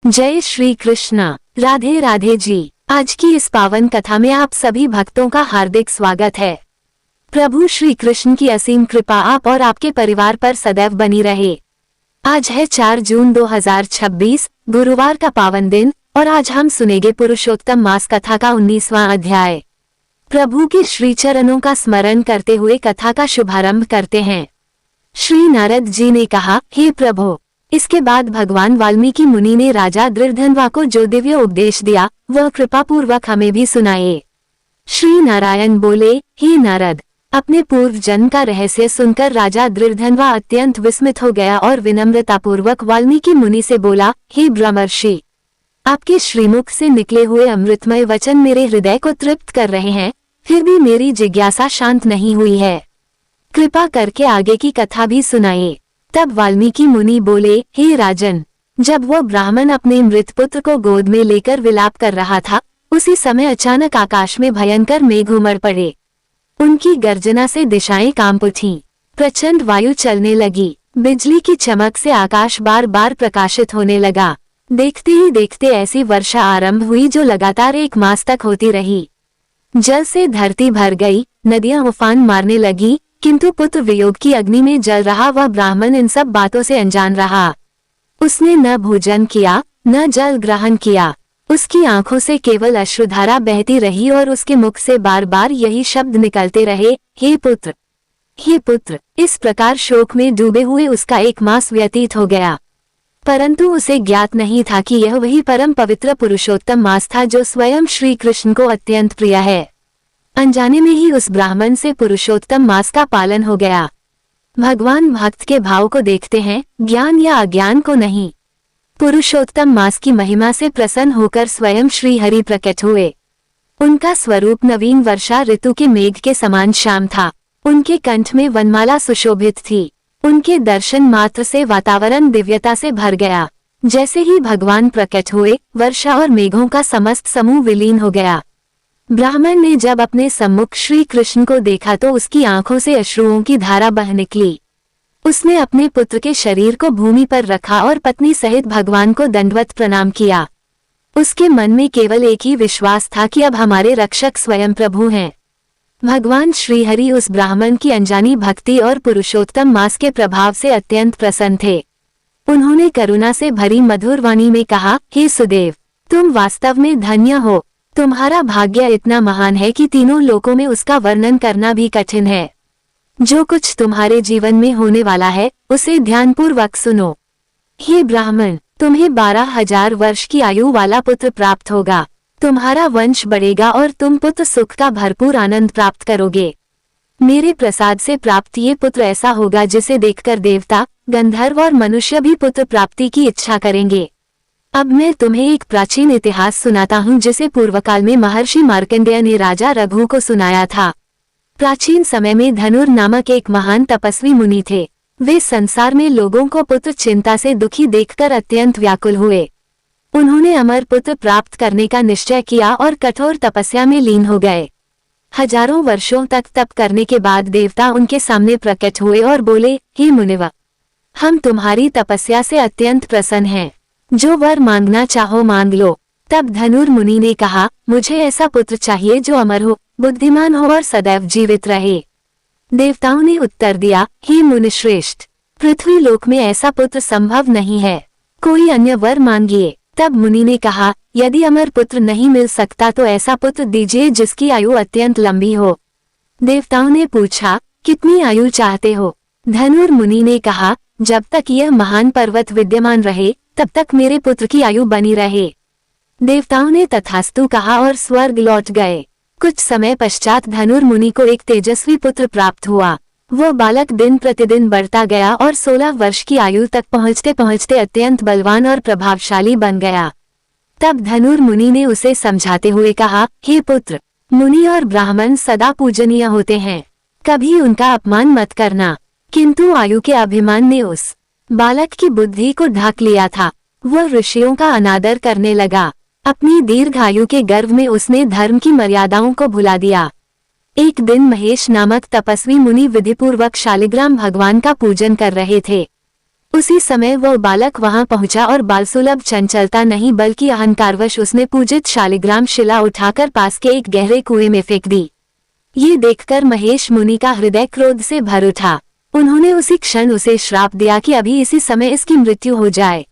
जय श्री कृष्ण। राधे राधे जी। आज की इस पावन कथा में आप सभी भक्तों का हार्दिक स्वागत है। प्रभु श्री कृष्ण की असीम कृपा आप और आपके परिवार पर सदैव बनी रहे। आज है 4 जून 2026 गुरुवार का पावन दिन और आज हम सुनेंगे पुरुषोत्तम मास कथा का 19वां अध्याय। प्रभु के श्री चरणों का स्मरण करते हुए कथा का शुभारंभ करते हैं। श्री नारद जी ने कहा, हे प्रभु। इसके बाद भगवान वाल्मीकि मुनि ने राजा दृढ़धनवा को जो दिव्य उपदेश दिया वह कृपा पूर्वक हमें भी सुनाए। श्री नारायण बोले, हे नारद, अपने पूर्व जन्म का रहस्य सुनकर राजा दृढ़धनवा अत्यंत विस्मित हो गया और विनम्रतापूर्वक वाल्मीकि मुनि से बोला, हे ब्रह्मर्षि, आपके श्रीमुख से निकले हुए अमृतमय वचन मेरे हृदय को तृप्त कर रहे हैं, फिर भी मेरी जिज्ञासा शांत नहीं हुई है। कृपा करके आगे की कथा भी सुनाए। तब वाल्मीकि मुनि बोले, हे राजन, जब वो ब्राह्मण अपने मृत पुत्र को गोद में लेकर विलाप कर रहा था, उसी समय अचानक आकाश में भयंकर मेघ उमड़ पड़े। उनकी गर्जना से दिशाएं कांप उठीं। प्रचंड वायु चलने लगी। बिजली की चमक से आकाश बार बार प्रकाशित होने लगा। देखते ही देखते ऐसी वर्षा आरंभ हुई जो लगातार 1 मास तक होती रही। जल से धरती भर गई, नदियां उफान मारने लगी, किंतु पुत्र वियोग की अग्नि में जल रहा वह ब्राह्मण इन सब बातों से अनजान रहा। उसने न भोजन किया, न जल ग्रहण किया। उसकी आंखों से केवल अश्रुधारा बहती रही और उसके मुख से बार बार यही शब्द निकलते रहे, हे पुत्र, हे पुत्र। इस प्रकार शोक में डूबे हुए उसका 1 मास व्यतीत हो गया। परंतु उसे ज्ञात नहीं था कि यह वही परम पवित्र पुरुषोत्तम मास था जो स्वयं श्री कृष्ण को अत्यंत प्रिय है। अनजाने में ही उस ब्राह्मण से पुरुषोत्तम मास का पालन हो गया। भगवान भक्त के भाव को देखते हैं, ज्ञान या अज्ञान को नहीं। पुरुषोत्तम मास की महिमा से प्रसन्न होकर स्वयं श्री हरि प्रकट हुए। उनका स्वरूप नवीन वर्षा ऋतु के मेघ के समान श्याम था। उनके कंठ में वनमाला सुशोभित थी। उनके दर्शन मात्र से वातावरण दिव्यता से भर गया। जैसे ही भगवान प्रकट हुए, वर्षा और मेघों का समस्त समूह विलीन हो गया। ब्राह्मण ने जब अपने सम्मुख श्री कृष्ण को देखा तो उसकी आंखों से अश्रुओं की धारा बह निकली। उसने अपने पुत्र के शरीर को भूमि पर रखा और पत्नी सहित भगवान को दंडवत प्रणाम किया। उसके मन में केवल एक ही विश्वास था कि अब हमारे रक्षक स्वयं प्रभु हैं। भगवान श्रीहरि उस ब्राह्मण की अनजानी भक्ति और पुरुषोत्तम मास के प्रभाव से अत्यंत प्रसन्न थे। उन्होंने करुणा से भरी मधुर वाणी में कहा, हे सुदेव, तुम वास्तव में धन्य हो। तुम्हारा भाग्य इतना महान है कि तीनों लोकों में उसका वर्णन करना भी कठिन है। जो कुछ तुम्हारे जीवन में होने वाला है उसे ध्यानपूर्वक सुनो। हे ब्राह्मण, तुम्हें 12,000 वर्ष की आयु वाला पुत्र प्राप्त होगा। तुम्हारा वंश बढ़ेगा और तुम पुत्र सुख का भरपूर आनंद प्राप्त करोगे। मेरे प्रसाद से प्राप्त ये पुत्र ऐसा होगा जिसे देखकर देवता, गंधर्व और मनुष्य भी पुत्र प्राप्ति की इच्छा करेंगे। अब मैं तुम्हें एक प्राचीन इतिहास सुनाता हूँ जिसे पूर्वकाल में महर्षि मार्कंडेय ने राजा रघु को सुनाया था। प्राचीन समय में धनुर नामक एक महान तपस्वी मुनि थे। वे संसार में लोगों को पुत्र चिंता से दुखी देखकर अत्यंत व्याकुल हुए। उन्होंने अमर पुत्र प्राप्त करने का निश्चय किया और कठोर तपस्या में लीन हो गए। हजारों वर्षों तक तप करने के बाद देवता उनके सामने प्रकट हुए और बोले, हे मुनिवर, हम तुम्हारी तपस्या से अत्यंत प्रसन्न हैं। जो वर मांगना चाहो मांग लो। तब धनुर मुनि ने कहा, मुझे ऐसा पुत्र चाहिए जो अमर हो, बुद्धिमान हो और सदैव जीवित रहे। देवताओं ने उत्तर दिया, हे मुनिश्रेष्ठ, पृथ्वी लोक में ऐसा पुत्र संभव नहीं है। कोई अन्य वर मांगिए। तब मुनि ने कहा, यदि अमर पुत्र नहीं मिल सकता तो ऐसा पुत्र दीजिए जिसकी आयु अत्यंत लंबी हो। देवताओं ने पूछा, कितनी आयु चाहते हो? धनुर मुनि ने कहा, जब तक यह महान पर्वत विद्यमान रहे तब तक मेरे पुत्र की आयु बनी रहे। देवताओं ने तथास्तु कहा और स्वर्ग लौट गए। कुछ समय पश्चात धनुर मुनि को एक तेजस्वी पुत्र प्राप्त हुआ। वो बालक दिन प्रतिदिन बढ़ता गया और 16 वर्ष की आयु तक पहुँचते पहुँचते अत्यंत बलवान और प्रभावशाली बन गया। तब धनुर मुनि ने उसे समझाते हुए कहा, हे पुत्र, मुनि और ब्राह्मण सदा पूजनीय होते हैं, कभी उनका अपमान मत करना। किंतु आयु के अभिमान ने उस बालक की बुद्धि को ढक लिया था। वह ऋषियों का अनादर करने लगा। अपनी दीर्घायु के गर्व में उसने धर्म की मर्यादाओं को भुला दिया। एक दिन महेश नामक तपस्वी मुनि विधिपूर्वक शालिग्राम भगवान का पूजन कर रहे थे। उसी समय वह बालक वहां पहुंचा और बालसुलभ चंचलता नहीं बल्कि अहंकारवश उसने पूजित शालिग्राम शिला उठाकर पास के एक गहरे कुएं में फेंक दी। ये देखकर महेश मुनि का हृदय क्रोध से भर उठा। उन्होंने उसी क्षण उसे श्राप दिया कि अभी इसी समय इसकी मृत्यु हो जाए।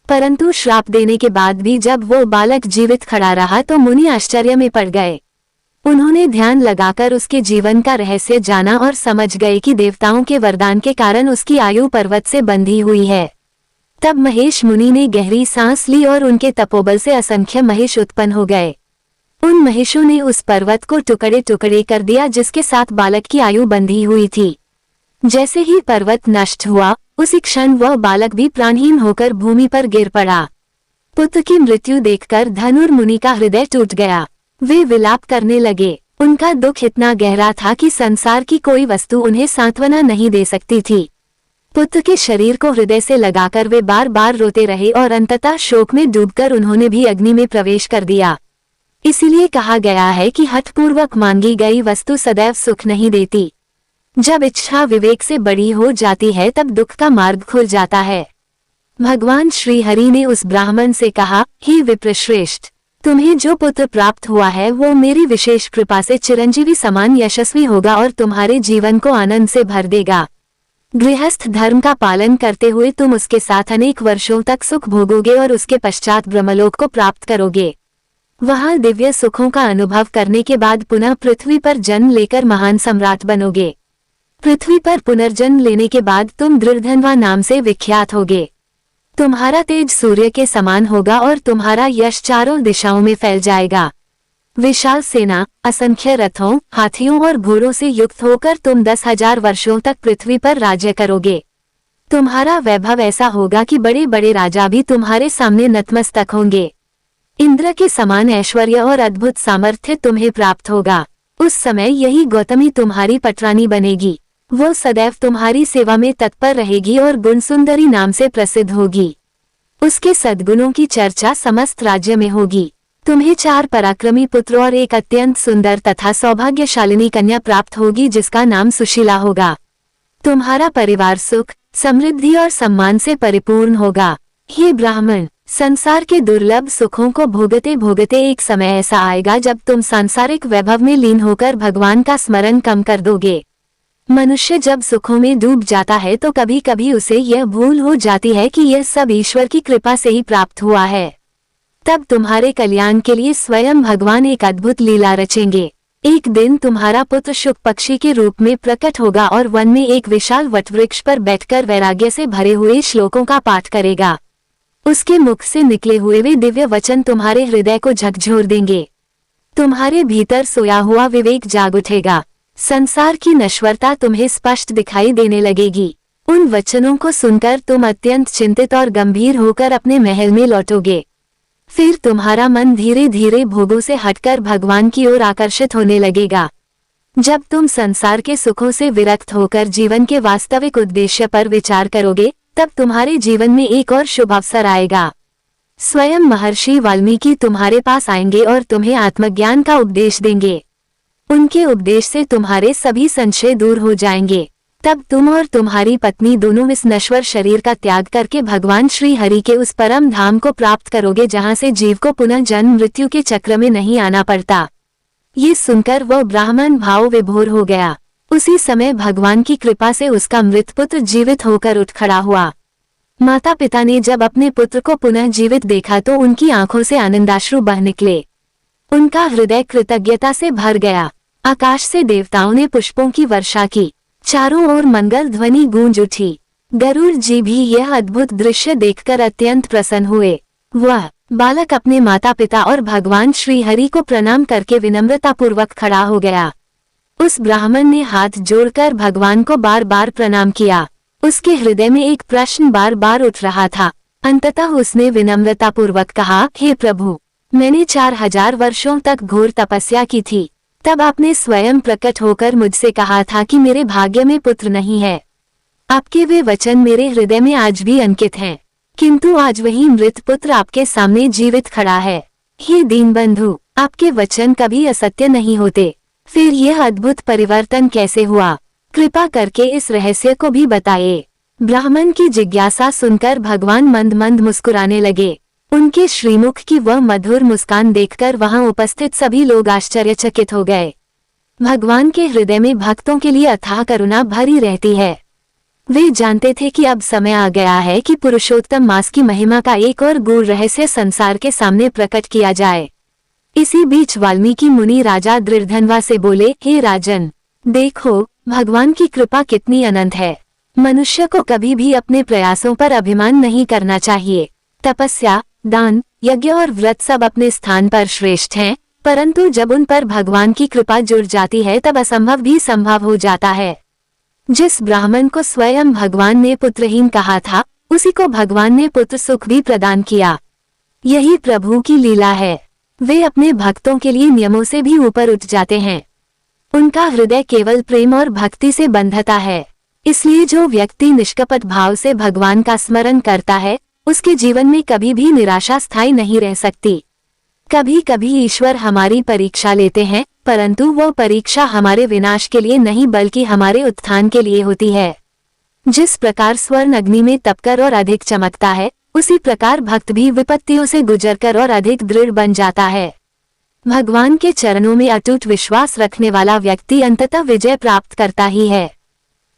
परंतु श्राप देने के बाद भी जब वो बालक जीवित खड़ा रहा तो मुनि आश्चर्य में पड़ गए। उन्होंने ध्यान लगाकर उसके जीवन का रहस्य जाना और समझ गए कि देवताओं के वरदान के कारण उसकी आयु पर्वत से बंधी हुई है। तब महेश मुनि ने गहरी सांस ली और उनके तपोबल से असंख्य महेश उत्पन्न हो गए। उन महेशों ने उस पर्वत को टुकड़े टुकड़े कर दिया जिसके साथ बालक की आयु बंधी हुई थी। जैसे ही पर्वत नष्ट हुआ उसी क्षण वह बालक भी प्राणहीन होकर भूमि पर गिर पड़ा। पुत्र की मृत्यु देखकर धनुर मुनि का हृदय टूट गया। वे विलाप करने लगे। उनका दुख इतना गहरा था कि संसार की कोई वस्तु उन्हें सांत्वना नहीं दे सकती थी। पुत्र के शरीर को हृदय से लगाकर वे बार बार रोते रहे और अंततः शोक में डूबकर उन्होंने भी अग्नि में प्रवेश कर दिया। इसीलिए कहा गया है कि हठपूर्वक मांगी गई वस्तु सदैव सुख नहीं देती। जब इच्छा विवेक से बड़ी हो जाती है तब दुख का मार्ग खुल जाता है। भगवान श्री हरि ने उस ब्राह्मण से कहा, हे विप्रश्रेष्ठ, तुम्हें जो पुत्र प्राप्त हुआ है वो मेरी विशेष कृपा से चिरंजीवी समान यशस्वी होगा और तुम्हारे जीवन को आनंद से भर देगा। गृहस्थ धर्म का पालन करते हुए तुम उसके साथ अनेक वर्षों तक सुख भोगोगे और उसके पश्चात ब्रह्मलोक को प्राप्त करोगे। वहां दिव्य सुखों का अनुभव करने के बाद पुनः पृथ्वी पर जन्म लेकर महान सम्राट बनोगे। पृथ्वी पर पुनर्जन्म लेने के बाद तुम दृढ़धनवा नाम से विख्यात होगे। तुम्हारा तेज सूर्य के समान होगा और तुम्हारा यश चारों दिशाओं में फैल जाएगा। विशाल सेना, असंख्य रथों, हाथियों और घोड़ों से युक्त होकर तुम 10,000 वर्षों तक पृथ्वी पर राज्य करोगे। तुम्हारा वैभव ऐसा होगा कि बड़े बड़े राजा भी तुम्हारे सामने नतमस्तक होंगे। इंद्र के समान ऐश्वर्य और अद्भुत सामर्थ्य तुम्हें प्राप्त होगा। उस समय यही गौतमी तुम्हारी पटरानी बनेगी। वो सदैव तुम्हारी सेवा में तत्पर रहेगी और गुणसुंदरी नाम से प्रसिद्ध होगी। उसके सद्गुणों की चर्चा समस्त राज्य में होगी। तुम्हें 4 पराक्रमी पुत्र और एक अत्यंत सुंदर तथा सौभाग्यशालिनी कन्या प्राप्त होगी जिसका नाम सुशीला होगा। तुम्हारा परिवार सुख, समृद्धि और सम्मान से परिपूर्ण होगा। हे ब्राह्मण, संसार के दुर्लभ सुखों को भोगते भोगते एक समय ऐसा आएगा जब तुम सांसारिक वैभव में लीन होकर भगवान का स्मरण कम कर दोगे। मनुष्य जब सुखों में डूब जाता है तो कभी कभी उसे यह भूल हो जाती है कि यह सब ईश्वर की कृपा से ही प्राप्त हुआ है। तब तुम्हारे कल्याण के लिए स्वयं भगवान एक अद्भुत लीला रचेंगे। एक दिन तुम्हारा पुत्र शुक पक्षी के रूप में प्रकट होगा और वन में एक विशाल वटवृक्ष पर बैठकर वैराग्य से भरे हुए श्लोकों का पाठ करेगा। उसके मुख से निकले हुए वे दिव्य वचन तुम्हारे हृदय को झकझोर देंगे। तुम्हारे भीतर सोया हुआ विवेक जाग उठेगा। संसार की नश्वरता तुम्हें स्पष्ट दिखाई देने लगेगी। उन वचनों को सुनकर तुम अत्यंत चिंतित और गंभीर होकर अपने महल में लौटोगे। फिर तुम्हारा मन धीरे धीरे भोगों से हटकर भगवान की ओर आकर्षित होने लगेगा। जब तुम संसार के सुखों से विरक्त होकर जीवन के वास्तविक उद्देश्य पर विचार करोगे तब तुम्हारे जीवन में एक और शुभ अवसर आएगा। स्वयं महर्षि वाल्मीकि तुम्हारे पास आएंगे और तुम्हें आत्मज्ञान का उपदेश देंगे। उनके उपदेश से तुम्हारे सभी संशय दूर हो जाएंगे। तब तुम और तुम्हारी पत्नी दोनों इस नश्वर शरीर का त्याग करके भगवान श्री हरि के उस परम धाम को प्राप्त करोगे जहां से जीव को पुनः जन्म मृत्यु के चक्र में नहीं आना पड़ता। ये सुनकर वह ब्राह्मण भाव विभोर हो गया। उसी समय भगवान की कृपा से उसका मृत पुत्र जीवित होकर उठ खड़ा हुआ। माता पिता ने जब अपने पुत्र को पुनः जीवित देखा तो उनकी आंखों से आनंदाश्रु बह निकले। उनका हृदय कृतज्ञता से भर गया। आकाश से देवताओं ने पुष्पों की वर्षा की। चारों ओर मंगल ध्वनि गूंज उठी। गरुड़ जी भी यह अद्भुत दृश्य देखकर अत्यंत प्रसन्न हुए। वह बालक अपने माता पिता और भगवान श्री हरि को प्रणाम करके विनम्रतापूर्वक खड़ा हो गया। उस ब्राह्मण ने हाथ जोड़कर भगवान को बार बार प्रणाम किया। उसके हृदय में एक प्रश्न बार बार उठ रहा था। अंततः उसने विनम्रतापूर्वक कहा, हे प्रभु, मैंने 4000 वर्षों तक घोर तपस्या की थी। तब आपने स्वयं प्रकट होकर मुझसे कहा था कि मेरे भाग्य में पुत्र नहीं है। आपके वे वचन मेरे हृदय में आज भी अंकित हैं। किंतु आज वही मृत पुत्र आपके सामने जीवित खड़ा है। हे दीनबंधु, आपके वचन कभी असत्य नहीं होते। फिर यह अद्भुत परिवर्तन कैसे हुआ? कृपा करके इस रहस्य को भी बताइए। ब्राह्मण की जिज्ञासा सुनकर भगवान मंद मंद मुस्कुराने लगे। उनके श्रीमुख की वह मधुर मुस्कान देखकर वहां उपस्थित सभी लोग आश्चर्यचकित हो गए। भगवान के हृदय में भक्तों के लिए अथाह करुणा भरी रहती है। वे जानते थे कि अब समय आ गया है कि पुरुषोत्तम मास की महिमा का एक और गूढ़ रहस्य संसार के सामने प्रकट किया जाए। इसी बीच वाल्मीकि मुनि राजा दृढ़धनवा से बोले, हे राजन, देखो भगवान की कृपा कितनी अनंत है। मनुष्य को कभी भी अपने प्रयासों पर अभिमान नहीं करना चाहिए। तपस्या, दान, यज्ञ और व्रत सब अपने स्थान पर श्रेष्ठ हैं, परंतु जब उन पर भगवान की कृपा जुड़ जाती है तब असंभव भी संभव हो जाता है। जिस ब्राह्मण को स्वयं भगवान ने पुत्रहीन कहा था, उसी को भगवान ने पुत्र सुख भी प्रदान किया। यही प्रभु की लीला है। वे अपने भक्तों के लिए नियमों से भी ऊपर उठ जाते हैं। उनका हृदय केवल प्रेम और भक्ति से बंधता है। इसलिए जो व्यक्ति निष्कपट भाव से भगवान का स्मरण करता है, उसके जीवन में कभी भी निराशा स्थायी नहीं रह सकती। कभी कभी ईश्वर हमारी परीक्षा लेते हैं, परंतु वह परीक्षा हमारे विनाश के लिए नहीं बल्कि हमारे उत्थान के लिए होती है। जिस प्रकार स्वर्ण अग्नि में तपकर और अधिक चमकता है, उसी प्रकार भक्त भी विपत्तियों से गुजरकर और अधिक दृढ़ बन जाता है। भगवान के चरणों में अटूट विश्वास रखने वाला व्यक्ति अंततः विजय प्राप्त करता ही है।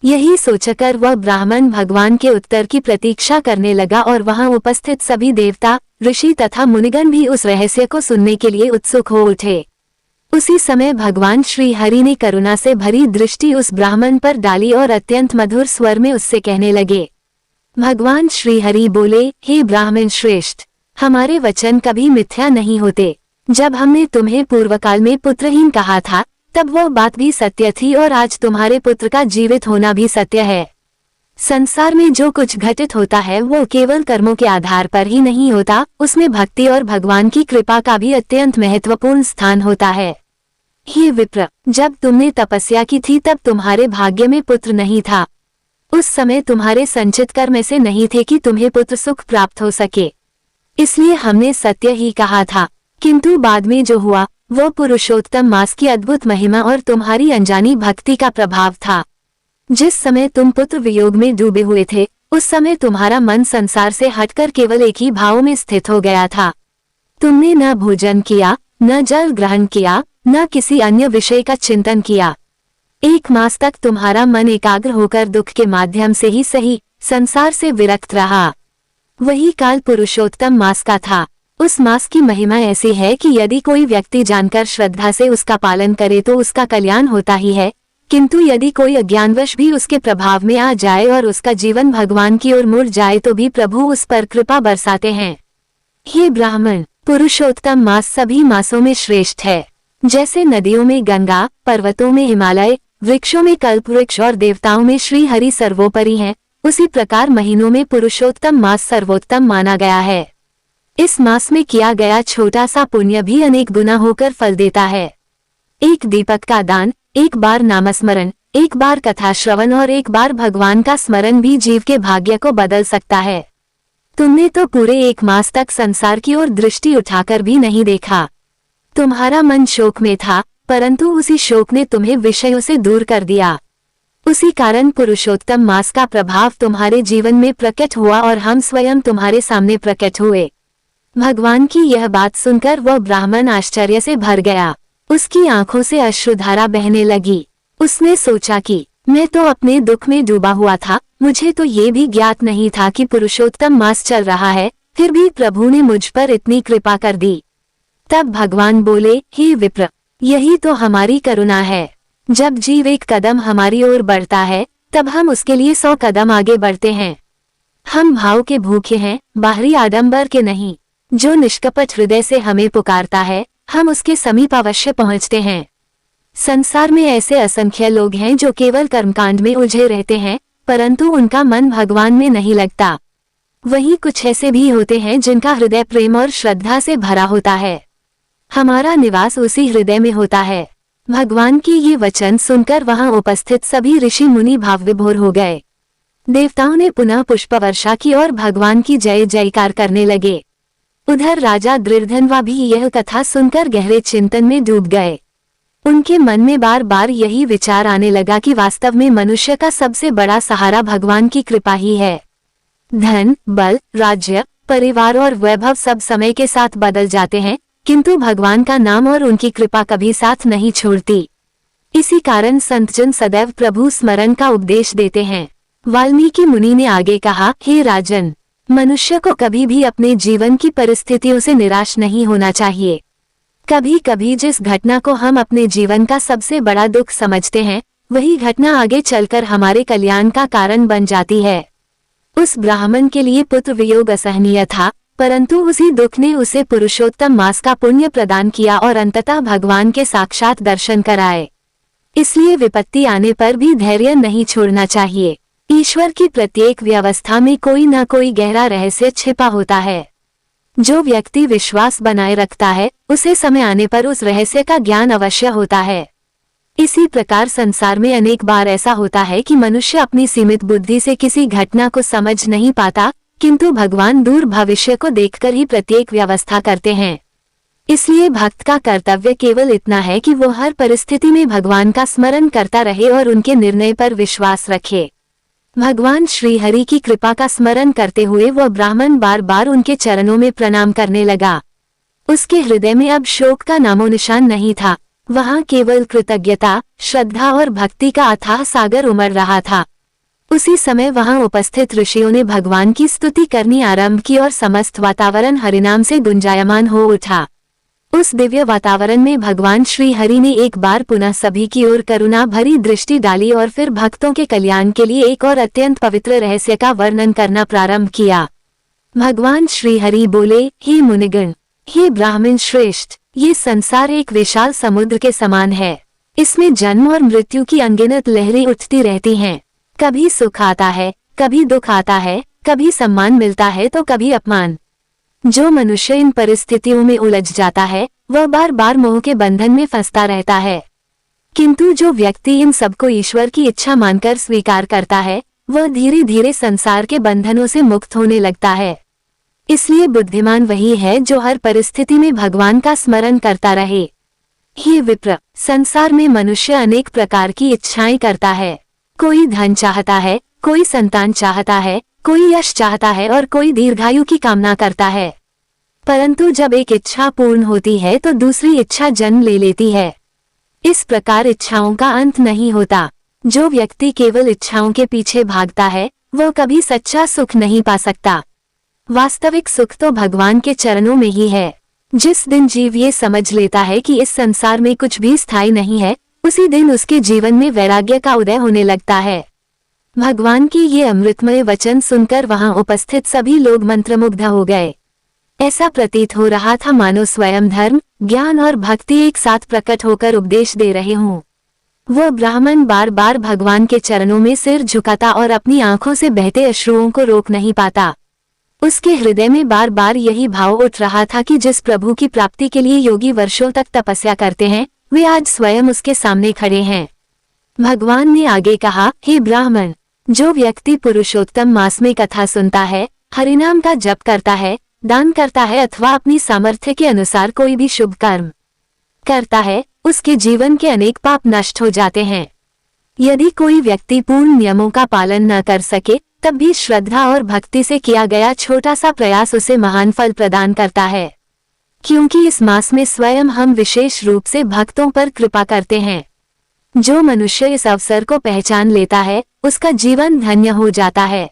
यही सोचकर वह ब्राह्मण भगवान के उत्तर की प्रतीक्षा करने लगा और वहां उपस्थित सभी देवता, ऋषि तथा मुनिगण भी उस रहस्य को सुनने के लिए उत्सुक हो उठे। उसी समय भगवान श्री हरि ने करुणा से भरी दृष्टि उस ब्राह्मण पर डाली और अत्यंत मधुर स्वर में उससे कहने लगे। भगवान श्री हरि बोले, हे ब्राह्मण श्रेष्ठ, हमारे वचन कभी मिथ्या नहीं होते। जब हमने तुम्हें पूर्वकाल में पुत्रहीन कहा था, तब वह बात भी सत्य थी और आज तुम्हारे पुत्र का जीवित होना भी सत्य है। संसार में जो कुछ घटित होता है वो केवल कर्मों के आधार पर ही नहीं होता, उसमें भक्ति और भगवान की कृपा का भी अत्यंत महत्वपूर्ण स्थान होता है। हे विप्र, जब तुमने तपस्या की थी तब तुम्हारे भाग्य में पुत्र नहीं था। उस समय तुम्हारे संचित कर्म ऐसे नहीं थे कि तुम्हें पुत्र सुख प्राप्त हो सके, इसलिए हमने सत्य ही कहा था। किंतु बाद में जो हुआ वो पुरुषोत्तम मास की अद्भुत महिमा और तुम्हारी अनजानी भक्ति का प्रभाव था। जिस समय तुम पुत्र वियोग में डूबे हुए थे, उस समय तुम्हारा मन संसार से हटकर केवल एक ही भाव में स्थित हो गया था। तुमने न भोजन किया, न जल ग्रहण किया, न किसी अन्य विषय का चिंतन किया। 1 मास तक तुम्हारा मन एकाग्र होकर दुख के माध्यम से ही सही संसार से विरक्त रहा। वही काल पुरुषोत्तम मास का था। उस मास की महिमा ऐसी है कि यदि कोई व्यक्ति जानकर श्रद्धा से उसका पालन करे तो उसका कल्याण होता ही है, किंतु यदि कोई अज्ञानवश भी उसके प्रभाव में आ जाए और उसका जीवन भगवान की ओर मुड़ जाए तो भी प्रभु उस पर कृपा बरसाते हैं। हे ब्राह्मण, पुरुषोत्तम मास सभी मासों में श्रेष्ठ है। जैसे नदियों में गंगा, पर्वतों में हिमालय, वृक्षों में कल्पवृक्ष और देवताओं में श्री हरि सर्वोपरि हैं, उसी प्रकार महीनों में पुरुषोत्तम मास सर्वोत्तम माना गया है। इस मास में किया गया छोटा सा पुण्य भी अनेक गुना होकर फल देता है। एक दीपक का दान, एक बार नामस्मरण, एक बार कथा श्रवण और एक बार भगवान का स्मरण भी जीव के भाग्य को बदल सकता है। तुमने तो पूरे 1 मास तक संसार की ओर दृष्टि उठाकर भी नहीं देखा। तुम्हारा मन शोक में था, परंतु उसी शोक ने तुम्हें विषयों से दूर कर दिया। उसी कारण पुरुषोत्तम मास का प्रभाव तुम्हारे जीवन में प्रकट हुआ और हम स्वयं तुम्हारे सामने प्रकट हुए। भगवान की यह बात सुनकर वह ब्राह्मण आश्चर्य से भर गया। उसकी आंखों से अश्रुधारा बहने लगी। उसने सोचा कि मैं तो अपने दुख में डूबा हुआ था, मुझे तो ये भी ज्ञात नहीं था कि पुरुषोत्तम मास चल रहा है, फिर भी प्रभु ने मुझ पर इतनी कृपा कर दी। तब भगवान बोले, हे विप्र, यही तो हमारी करुणा है। जब जीव 1 कदम हमारी ओर बढ़ता है, तब हम उसके लिए 100 कदम आगे बढ़ते हैं। हम भाव के भूखे हैं, बाहरी आडंबर के नहीं। जो निष्कपट हृदय से हमें पुकारता है, हम उसके समीप अवश्य पहुंचते हैं। संसार में ऐसे असंख्य लोग हैं जो केवल कर्मकांड में उलझे रहते हैं, परंतु उनका मन भगवान में नहीं लगता। वहीं कुछ ऐसे भी होते हैं जिनका हृदय प्रेम और श्रद्धा से भरा होता है। हमारा निवास उसी हृदय में होता है। भगवान की ये वचन सुनकर वहां उपस्थित सभी ऋषि मुनि भाव विभोर हो गए। देवताओं ने पुनः पुष्प वर्षा की और भगवान की जय जयकार करने लगे। उधर राजा दृढ़धनवा भी यह कथा सुनकर गहरे चिंतन में डूब गए। उनके मन में बार बार यही विचार आने लगा कि वास्तव में मनुष्य का सबसे बड़ा सहारा भगवान की कृपा ही है। धन, बल, राज्य, परिवार और वैभव सब समय के साथ बदल जाते हैं, किंतु भगवान का नाम और उनकी कृपा कभी साथ नहीं छोड़ती। इसी कारण संतजन सदैव प्रभु स्मरण का उपदेश देते हैं। वाल्मीकि मुनि ने आगे कहा, हे राजन, मनुष्य को कभी भी अपने जीवन की परिस्थितियों से निराश नहीं होना चाहिए। कभी कभी जिस घटना को हम अपने जीवन का सबसे बड़ा दुख समझते हैं, वही घटना आगे चलकर हमारे कल्याण का कारण बन जाती है। उस ब्राह्मण के लिए पुत्र वियोग असहनीय था, परंतु उसी दुख ने उसे पुरुषोत्तम मास का पुण्य प्रदान किया और अंततः भगवान के साक्षात दर्शन कराए। इसलिए विपत्ति आने पर भी धैर्य नहीं छोड़ना चाहिए। ईश्वर की प्रत्येक व्यवस्था में कोई न कोई गहरा रहस्य छिपा होता है। जो व्यक्ति विश्वास बनाए रखता है, उसे समय आने पर उस रहस्य का ज्ञान अवश्य होता है। इसी प्रकार संसार में अनेक बार ऐसा होता है कि मनुष्य अपनी सीमित बुद्धि से किसी घटना को समझ नहीं पाता, किंतु भगवान दूर भविष्य को देखकर ही प्रत्येक व्यवस्था करते हैं। इसलिए भक्त का कर्तव्य केवल इतना है कि वो हर परिस्थिति में भगवान का स्मरण करता रहे और उनके निर्णय पर विश्वास रखे। भगवान श्री हरि की कृपा का स्मरण करते हुए वह ब्राह्मण बार बार उनके चरणों में प्रणाम करने लगा। उसके हृदय में अब शोक का नामो निशान नहीं था, वहां केवल कृतज्ञता, श्रद्धा और भक्ति का अथाह सागर उमड़ रहा था। उसी समय वहां उपस्थित ऋषियों ने भगवान की स्तुति करनी आरंभ की और समस्त वातावरण हरिनाम से गुंजायमान हो उठा। उस दिव्य वातावरण में भगवान श्री हरि ने एक बार पुनः सभी की ओर करुणा भरी दृष्टि डाली और फिर भक्तों के कल्याण के लिए एक और अत्यंत पवित्र रहस्य का वर्णन करना प्रारंभ किया। भगवान श्री हरि बोले, हे मुनिगण, हे ब्राह्मण श्रेष्ठ, ये संसार एक विशाल समुद्र के समान है। इसमें जन्म और मृत्यु की अनगिनत लहरें उठती रहती हैं। कभी सुख आता है, कभी दुख आता है, कभी सम्मान मिलता है तो कभी अपमान। जो मनुष्य इन परिस्थितियों में उलझ जाता है, वह बार बार मोह के बंधन में फंसता रहता है। किंतु जो व्यक्ति इन सबको ईश्वर की इच्छा मानकर स्वीकार करता है, वह धीरे धीरे संसार के बंधनों से मुक्त होने लगता है। इसलिए बुद्धिमान वही है जो हर परिस्थिति में भगवान का स्मरण करता रहे। हे विप्र, संसार में मनुष्य अनेक प्रकार की इच्छाएं करता है। कोई धन चाहता है, कोई संतान चाहता है, कोई यश चाहता है और कोई दीर्घायु की कामना करता है। परंतु जब एक इच्छा पूर्ण होती है तो दूसरी इच्छा जन्म ले लेती है। इस प्रकार इच्छाओं का अंत नहीं होता। जो व्यक्ति केवल इच्छाओं के पीछे भागता है, वह कभी सच्चा सुख नहीं पा सकता। वास्तविक सुख तो भगवान के चरणों में ही है। जिस दिन जीव ये समझ लेता है कि इस संसार में कुछ भी स्थायी नहीं है, उसी दिन उसके जीवन में वैराग्य का उदय होने लगता है। भगवान की ये अमृतमय वचन सुनकर वहां उपस्थित सभी लोग मंत्रमुग्ध हो गए। ऐसा प्रतीत हो रहा था मानो स्वयं धर्म, ज्ञान और भक्ति एक साथ प्रकट होकर उपदेश दे रहे हों। वह ब्राह्मण बार बार भगवान के चरणों में सिर झुकाता और अपनी आंखों से बहते अश्रुओं को रोक नहीं पाता। उसके हृदय में बार बार यही भाव उठ रहा था कि जिस प्रभु की प्राप्ति के लिए योगी वर्षों तक तपस्या करते हैं, वे आज स्वयं उसके सामने खड़े हैं। भगवान ने आगे कहा, हे ब्राह्मण, जो व्यक्ति पुरुषोत्तम मास में कथा सुनता है, हरिनाम का जप करता है, दान करता है अथवा अपनी सामर्थ्य के अनुसार कोई भी शुभ कर्म करता है, उसके जीवन के अनेक पाप नष्ट हो जाते हैं। यदि कोई व्यक्ति पूर्ण नियमों का पालन न कर सके, तब भी श्रद्धा और भक्ति से किया गया छोटा सा प्रयास उसे महान फल प्रदान करता है। क्योंकि इस मास में स्वयं हम विशेष रूप से भक्तों पर कृपा करते हैं। जो मनुष्य इस अवसर को पहचान लेता है, उसका जीवन धन्य हो जाता है।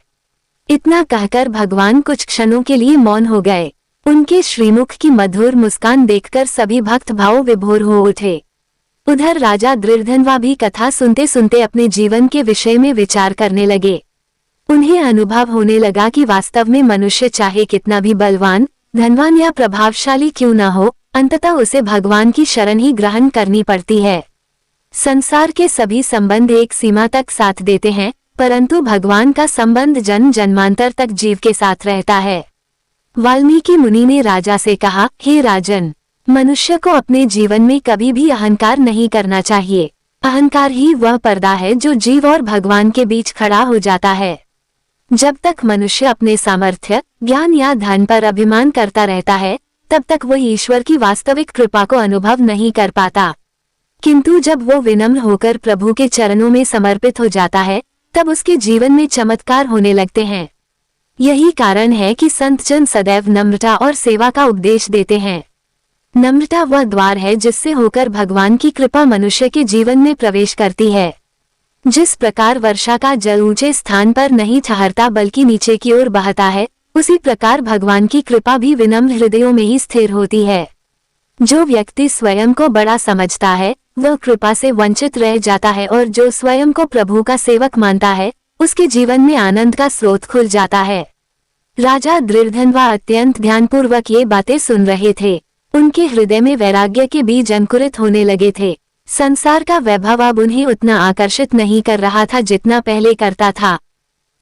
इतना कहकर भगवान कुछ क्षणों के लिए मौन हो गए। उनके श्रीमुख की मधुर मुस्कान देखकर सभी भक्त भाव विभोर हो उठे। उधर राजा दृढ़धनवा भी कथा सुनते सुनते अपने जीवन के विषय में विचार करने लगे। उन्हें अनुभव होने लगा कि वास्तव में मनुष्य चाहे कितना भी बलवान, धनवान या प्रभावशाली क्यों न हो, अंततः उसे भगवान की शरण ही ग्रहण करनी पड़ती है। संसार के सभी संबंध एक सीमा तक साथ देते हैं, परंतु भगवान का संबंध जन्म जन्मांतर तक जीव के साथ रहता है। वाल्मीकि मुनि ने राजा से कहा, हे राजन, मनुष्य को अपने जीवन में कभी भी अहंकार नहीं करना चाहिए। अहंकार ही वह पर्दा है जो जीव और भगवान के बीच खड़ा हो जाता है। जब तक मनुष्य अपने सामर्थ्य, ज्ञान या धन पर अभिमान करता रहता है, तब तक वह ईश्वर की वास्तविक कृपा को अनुभव नहीं कर पाता। किंतु जब वो विनम्र होकर प्रभु के चरणों में समर्पित हो जाता है, तब उसके जीवन में चमत्कार होने लगते हैं। यही कारण है कि संत जन सदैव नम्रता और सेवा का उपदेश देते हैं। नम्रता वह द्वार है जिससे होकर भगवान की कृपा मनुष्य के जीवन में प्रवेश करती है। जिस प्रकार वर्षा का जल ऊंचे स्थान पर नहीं ठहरता बल्कि नीचे की ओर बहता है, उसी प्रकार भगवान की कृपा भी विनम्र हृदयों में ही स्थिर होती है। जो व्यक्ति स्वयं को बड़ा समझता है वह कृपा से वंचित रह जाता है, और जो स्वयं को प्रभु का सेवक मानता है उसके जीवन में आनंद का स्रोत खुल जाता है। राजा दृढ़धनवा अत्यंत ध्यानपूर्वक ये बातें सुन रहे थे। उनके हृदय में वैराग्य के बीज अंकुरित होने लगे थे। संसार का वैभव अब उन्हें उतना आकर्षित नहीं कर रहा था जितना पहले करता था।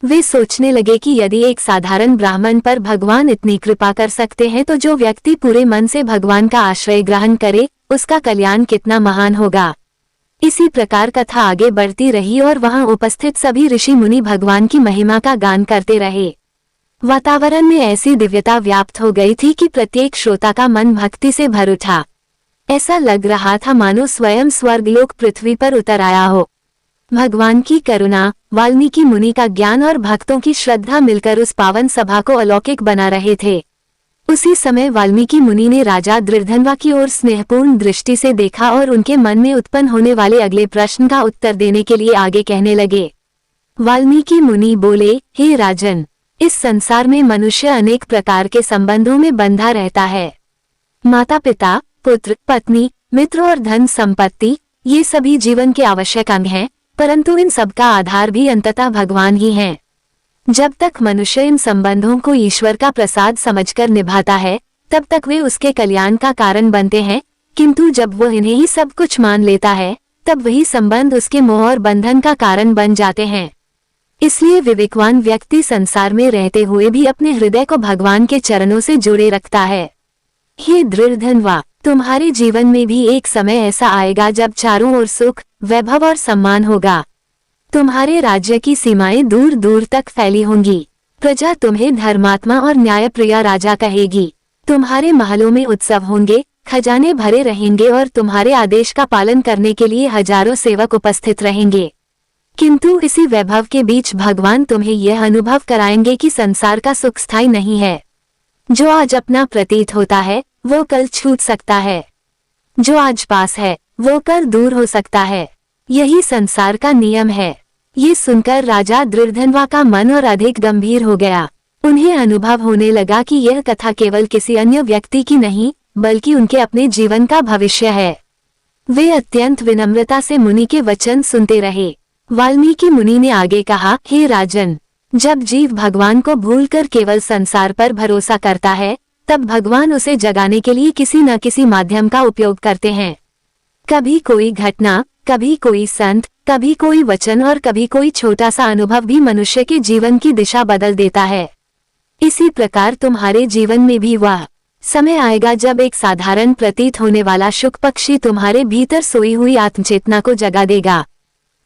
वे सोचने लगे कि यदि एक साधारण ब्राह्मण पर भगवान इतनी कृपा कर सकते हैं तो जो व्यक्ति पूरे मन से भगवान का आश्रय ग्रहण करे उसका कल्याण कितना महान होगा। इसी प्रकार कथा आगे बढ़ती रही और वहां उपस्थित सभी ऋषि मुनि भगवान की महिमा का गान करते रहे। वातावरण में ऐसी दिव्यता व्याप्त हो गई थी कि प्रत्येक श्रोता का मन भक्ति से भर उठा। ऐसा लग रहा था मानो स्वयं स्वर्गलोक पृथ्वी पर उतर आया हो। भगवान की करुणा, वाल्मीकि मुनि का ज्ञान और भक्तों की श्रद्धा मिलकर उस पावन सभा को अलौकिक बना रहे थे। उसी समय वाल्मीकि मुनि ने राजा दृढ़धनवा की ओर स्नेहपूर्ण दृष्टि से देखा और उनके मन में उत्पन्न होने वाले अगले प्रश्न का उत्तर देने के लिए आगे कहने लगे। वाल्मीकि मुनि बोले, हे राजन, इस संसार में मनुष्य अनेक प्रकार के संबंधों में बंधा रहता है। माता पिता, पुत्र, पत्नी, मित्र और धन संपत्ति, ये सभी जीवन के आवश्यक अंग हैं, परंतु इन सब का आधार भी अंततः भगवान ही हैं। जब तक मनुष्य इन संबंधों को ईश्वर का प्रसाद समझकर निभाता है तब तक वे उसके कल्याण का कारण बनते हैं, किंतु जब वो इन्हें ही सब कुछ मान लेता है तब वही संबंध उसके मोह और बंधन का कारण बन जाते हैं। इसलिए विवेकवान व्यक्ति संसार में रहते हुए भी अपने हृदय को भगवान के चरणों से जोड़े रखता है। हे दृढ़धनवा, तुम्हारे जीवन में भी एक समय ऐसा आएगा जब चारों ओर सुख, वैभव और सम्मान होगा। तुम्हारे राज्य की सीमाएं दूर दूर तक फैली होंगी। प्रजा तुम्हें धर्मात्मा और न्यायप्रिय राजा कहेगी। तुम्हारे महलों में उत्सव होंगे, खजाने भरे रहेंगे और तुम्हारे आदेश का पालन करने के लिए हजारों सेवक उपस्थित रहेंगे। किंतु इसी वैभव के बीच भगवान तुम्हें यह अनुभव कराएंगे कि संसार का सुख स्थायी नहीं है। जो आज अपना प्रतीत होता है वो कल छूट सकता है। जो आज पास है वो कल दूर हो सकता है। यही संसार का नियम है। ये सुनकर राजा दृढ़धनवा का मन और अधिक गंभीर हो गया। उन्हें अनुभव होने लगा कि यह कथा केवल किसी अन्य व्यक्ति की नहीं बल्कि उनके अपने जीवन का भविष्य है। वे अत्यंत विनम्रता से मुनि के वचन सुनते रहे। वाल्मीकि मुनि ने आगे कहा, हे राजन, जब जीव भगवान को भूलकर केवल संसार पर भरोसा करता है तब भगवान उसे जगाने के लिए किसी न किसी माध्यम का उपयोग करते हैं। कभी कोई घटना, कभी कोई संत, कभी कोई वचन और कभी कोई छोटा सा अनुभव भी मनुष्य के जीवन की दिशा बदल देता है। इसी प्रकार तुम्हारे जीवन में भी वह समय आएगा जब एक साधारण प्रतीत होने वाला शुक पक्षी तुम्हारे भीतर सोई हुई आत्मचेतना को जगा देगा।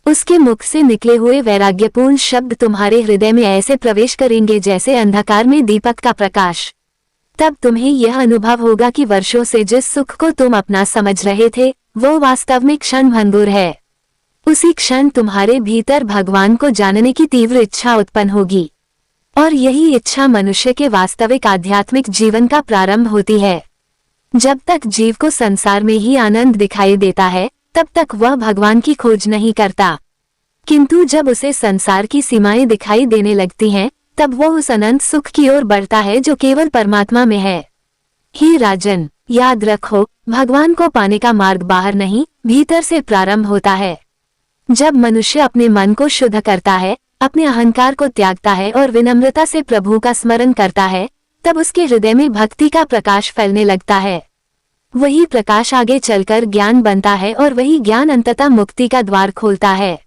उसके मुख से निकले हुए वैराग्यपूर्ण शब्द तुम्हारे हृदय में ऐसे प्रवेश करेंगे जैसे अंधकार में दीपक का प्रकाश। तब तुम्हें यह अनुभव होगा कि वर्षों से जिस सुख को तुम अपना समझ रहे थे वो वास्तव में क्षण भंगुर है। उसी क्षण तुम्हारे भीतर भगवान को जानने की तीव्र इच्छा उत्पन्न होगी और यही इच्छा मनुष्य के वास्तविक आध्यात्मिक जीवन का प्रारंभ होती है। जब तक जीव को संसार में ही आनंद दिखाई देता है तब तक वह भगवान की खोज नहीं करता, किंतु जब उसे संसार की सीमाएं दिखाई देने लगती हैं तब वह उस अनंत सुख की ओर बढ़ता है जो केवल परमात्मा में है। हे राजन, याद रखो, भगवान को पाने का मार्ग बाहर नहीं भीतर से प्रारंभ होता है। जब मनुष्य अपने मन को शुद्ध करता है, अपने अहंकार को त्यागता है और विनम्रता से प्रभु का स्मरण करता है तब उसके हृदय में भक्ति का प्रकाश फैलने लगता है। वही प्रकाश आगे चलकर ज्ञान बनता है और वही ज्ञान अंततः मुक्ति का द्वार खोलता है।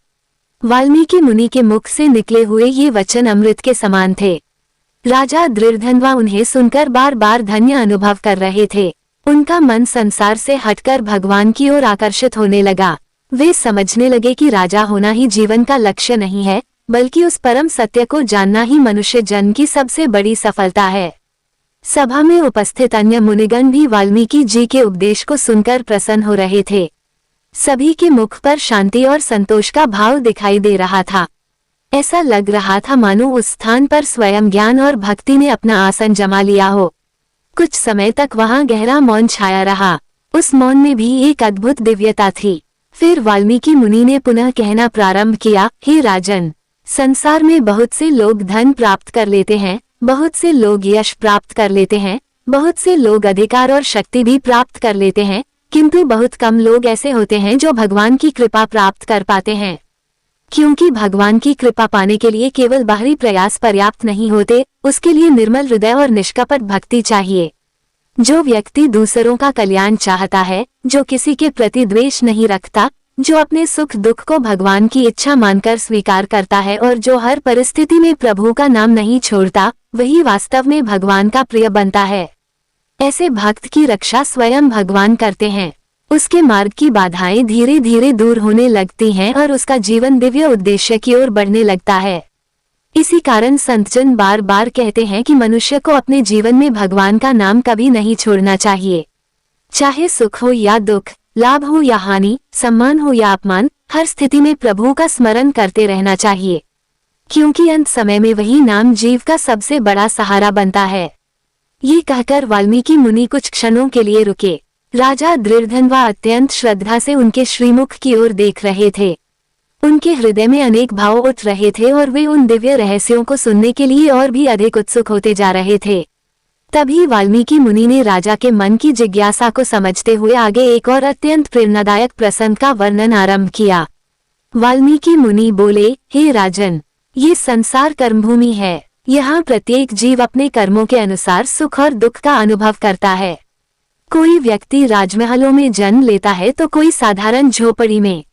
वाल्मीकि मुनि के मुख से निकले हुए ये वचन अमृत के समान थे। राजा दृढ़धनवा उन्हें सुनकर बार बार धन्य अनुभव कर रहे थे। उनका मन संसार से हटकर भगवान की ओर आकर्षित होने लगा। वे समझने लगे कि राजा होना ही जीवन का लक्ष्य नहीं है बल्कि उस परम सत्य को जानना ही मनुष्य जन्म की सबसे बड़ी सफलता है। सभा में उपस्थित अन्य मुनिगण भी वाल्मीकि जी के उपदेश को सुनकर प्रसन्न हो रहे थे। सभी के मुख पर शांति और संतोष का भाव दिखाई दे रहा था। ऐसा लग रहा था मानो उस स्थान पर स्वयं ज्ञान और भक्ति ने अपना आसन जमा लिया हो। कुछ समय तक वहां गहरा मौन छाया रहा। उस मौन में भी एक अद्भुत दिव्यता थी। फिर वाल्मीकि मुनि ने पुनः कहना प्रारंभ किया, हे राजन, संसार में बहुत से लोग धन प्राप्त कर लेते हैं, बहुत से लोग यश प्राप्त कर लेते हैं, बहुत से लोग अधिकार और शक्ति भी प्राप्त कर लेते हैं, किंतु बहुत कम लोग ऐसे होते हैं जो भगवान की कृपा प्राप्त कर पाते हैं। क्योंकि भगवान की कृपा पाने के लिए केवल बाहरी प्रयास पर्याप्त नहीं होते, उसके लिए निर्मल हृदय और निष्कपट भक्ति चाहिए। जो व्यक्ति दूसरों का कल्याण चाहता है, जो किसी के प्रति द्वेष नहीं रखता, जो अपने सुख दुख को भगवान की इच्छा मानकर स्वीकार करता है और जो हर परिस्थिति में प्रभु का नाम नहीं छोड़ता, वही वास्तव में भगवान का प्रिय बनता है। ऐसे भक्त की रक्षा स्वयं भगवान करते हैं। उसके मार्ग की बाधाएं धीरे धीरे दूर होने लगती हैं और उसका जीवन दिव्य उद्देश्य की ओर बढ़ने लगता है। इसी कारण संतजन बार बार कहते हैं कि मनुष्य को अपने जीवन में भगवान का नाम कभी नहीं छोड़ना चाहिए। चाहे सुख हो या दुख, लाभ हो या हानि, सम्मान हो या अपमान, हर स्थिति में प्रभु का स्मरण करते रहना चाहिए, क्योंकि अंत समय में वही नाम जीव का सबसे बड़ा सहारा बनता है। ये कहकर वाल्मीकि मुनि कुछ क्षणों के लिए रुके। राजा दृढ़धनवा अत्यंत श्रद्धा से उनके श्रीमुख की ओर देख रहे थे। उनके हृदय में अनेक भाव उठ रहे थे और वे उन दिव्य रहस्यों को सुनने के लिए और भी अधिक उत्सुक होते जा रहे थे। तभी वाल्मीकि मुनि ने राजा के मन की जिज्ञासा को समझते हुए आगे एक और अत्यंत प्रेरणादायक प्रसंग का वर्णन आरंभ किया। वाल्मीकि मुनि बोले, हे राजन, ये संसार कर्मभूमि है। यहाँ प्रत्येक जीव अपने कर्मों के अनुसार सुख और दुख का अनुभव करता है। कोई व्यक्ति राजमहलों में जन्म लेता है तो कोई साधारण झोपड़ी में,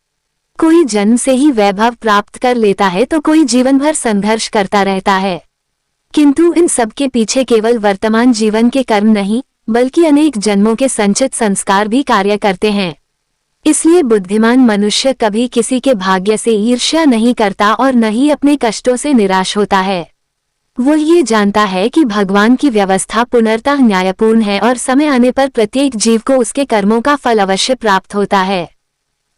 कोई जन्म से ही वैभव प्राप्त कर लेता है तो कोई जीवन भर संघर्ष करता रहता है। किंतु इन सब के पीछे केवल वर्तमान जीवन के कर्म नहीं, बल्कि अनेक जन्मों के संचित संस्कार भी कार्य करते हैं। इसलिए बुद्धिमान मनुष्य कभी किसी के भाग्य से ईर्ष्या नहीं करता और न ही अपने कष्टों से निराश होता है। वो ये जानता है कि भगवान की व्यवस्था पूर्णतः न्यायपूर्ण है और समय आने पर प्रत्येक जीव को उसके कर्मों का फल अवश्य प्राप्त होता है।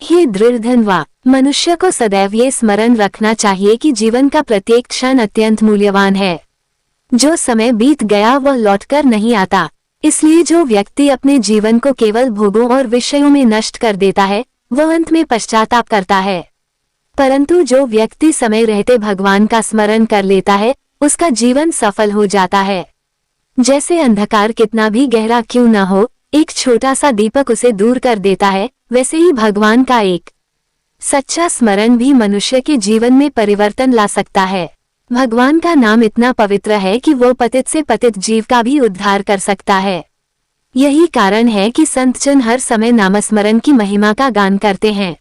हे दृढ़धनवा, मनुष्य को सदैव ये स्मरण रखना चाहिए कि जीवन का प्रत्येक क्षण अत्यंत मूल्यवान है। जो समय बीत गया वह लौटकर नहीं आता। इसलिए जो व्यक्ति अपने जीवन को केवल भोगों और विषयों में नष्ट कर देता है, वह अंत में पश्चाताप करता है। परंतु जो व्यक्ति समय रहते भगवान का स्मरण कर लेता है, उसका जीवन सफल हो जाता है। जैसे अंधकार कितना भी गहरा क्यों न हो, एक छोटा सा दीपक उसे दूर कर देता है, वैसे ही भगवान का एक सच्चा स्मरण भी मनुष्य के जीवन में परिवर्तन ला सकता है। भगवान का नाम इतना पवित्र है कि वो पतित से पतित जीव का भी उद्धार कर सकता है। यही कारण है कि संतजन हर समय नामस्मरण की महिमा का गान करते हैं।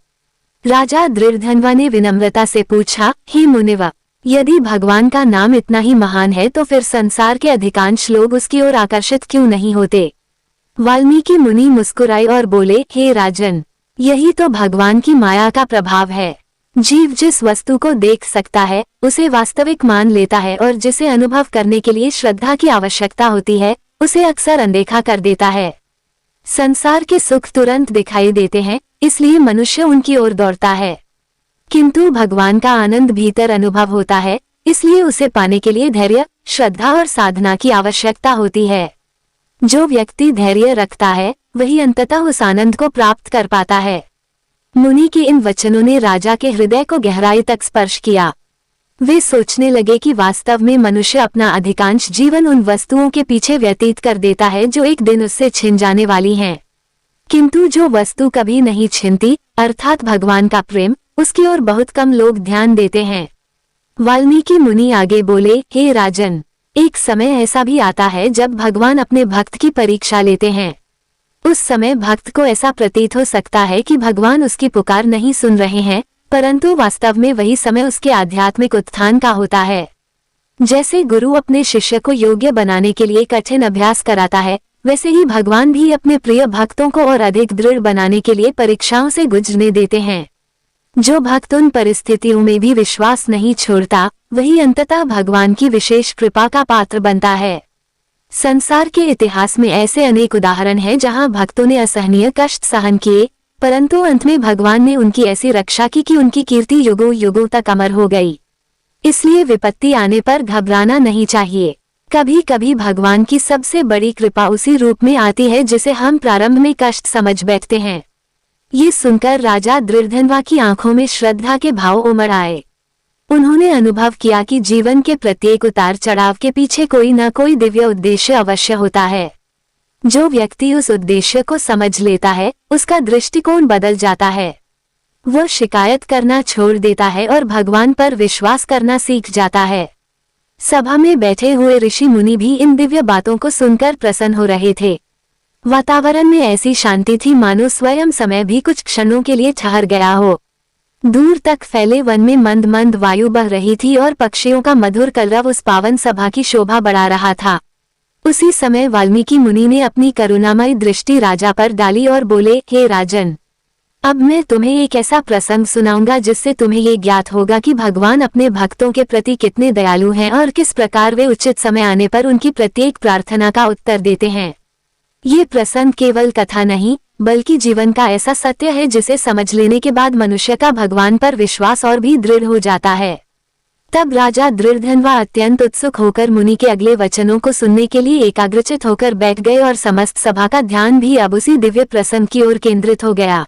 राजा दृढ़धनवा ने विनम्रता से पूछा, हे मुनिवर, यदि भगवान का नाम इतना ही महान है तो फिर संसार के अधिकांश लोग उसकी ओर आकर्षित क्यों नहीं होते? वाल्मीकि मुनि मुस्कुराए और बोले, हे राजन, यही तो भगवान की माया का प्रभाव है। जीव जिस वस्तु को देख सकता है उसे वास्तविक मान लेता है और जिसे अनुभव करने के लिए श्रद्धा की आवश्यकता होती है उसे अक्सर अनदेखा कर देता है। संसार के सुख तुरंत दिखाई देते हैं, इसलिए मनुष्य उनकी ओर दौड़ता है, किंतु भगवान का आनंद भीतर अनुभव होता है, इसलिए उसे पाने के लिए धैर्य, श्रद्धा और साधना की आवश्यकता होती है। जो व्यक्ति धैर्य रखता है वही अंततः उस आनंद को प्राप्त कर पाता है। मुनि के इन वचनों ने राजा के हृदय को गहराई तक स्पर्श किया। वे सोचने लगे कि वास्तव में मनुष्य अपना अधिकांश जीवन उन वस्तुओं के पीछे व्यतीत कर देता है जो एक दिन उससे छिन जाने वाली हैं। किंतु जो वस्तु कभी नहीं छिनती, अर्थात भगवान का प्रेम, उसकी ओर बहुत कम लोग ध्यान देते हैं। वाल्मीकि मुनि आगे बोले, हे राजन, एक समय ऐसा भी आता है जब भगवान अपने भक्त की परीक्षा लेते हैं। उस समय भक्त को ऐसा प्रतीत हो सकता है कि भगवान उसकी पुकार नहीं सुन रहे हैं, परंतु वास्तव में वही समय उसके आध्यात्मिक उत्थान का होता है। जैसे गुरु अपने शिष्य को योग्य बनाने के लिए कठिन अभ्यास कराता है, वैसे ही भगवान भी अपने प्रिय भक्तों को और अधिक दृढ़ बनाने के लिए परीक्षाओं से गुजरने देते हैं। जो भक्त उन परिस्थितियों में भी विश्वास नहीं छोड़ता, वही अंततः भगवान की विशेष कृपा का पात्र बनता है। संसार के इतिहास में ऐसे अनेक उदाहरण हैं जहां भक्तों ने असहनीय कष्ट सहन किए, परंतु अंत में भगवान ने उनकी ऐसी रक्षा की कि उनकी कीर्ति युगों युगों तक अमर हो गई। इसलिए विपत्ति आने पर घबराना नहीं चाहिए। कभी कभी भगवान की सबसे बड़ी कृपा उसी रूप में आती है जिसे हम प्रारंभ में कष्ट समझ बैठते हैं। ये सुनकर राजा दृढ़धनवा की आंखों में श्रद्धा के भाव उमड़ आए। उन्होंने अनुभव किया कि जीवन के प्रत्येक उतार चढ़ाव के पीछे कोई न कोई दिव्य उद्देश्य अवश्य होता है। जो व्यक्ति उस उद्देश्य को समझ लेता है, उसका दृष्टिकोण बदल जाता है। वो शिकायत करना छोड़ देता है और भगवान पर विश्वास करना सीख जाता है। सभा में बैठे हुए ऋषि मुनि भी इन दिव्य बातों को सुनकर प्रसन्न हो रहे थे। वातावरण में ऐसी शांति थी मानो स्वयं समय भी कुछ क्षणों के लिए ठहर गया हो। दूर तक फैले वन में मंद मंद वायु बह रही थी और पक्षियों का मधुर कलरव उस पावन सभा की शोभा बढ़ा रहा था। उसी समय वाल्मीकि मुनि ने अपनी करुणामयी दृष्टि राजा पर डाली और बोले, हे राजन, अब मैं तुम्हें एक ऐसा प्रसंग सुनाऊंगा जिससे तुम्हें ये ज्ञात होगा कि भगवान अपने भक्तों के प्रति कितने दयालु हैं और किस प्रकार वे उचित समय आने पर उनकी प्रत्येक प्रार्थना का उत्तर देते हैं। ये प्रसंग केवल कथा नहीं बल्कि जीवन का ऐसा सत्य है जिसे समझ लेने के बाद मनुष्य का भगवान पर विश्वास और भी दृढ़ हो जाता है। तब राजा दृढ़धनवा अत्यंत उत्सुक होकर मुनि के अगले वचनों को सुनने के लिए एकाग्रचित होकर बैठ गए और समस्त सभा का ध्यान भी अब उसी दिव्य प्रसंग की ओर केंद्रित हो गया।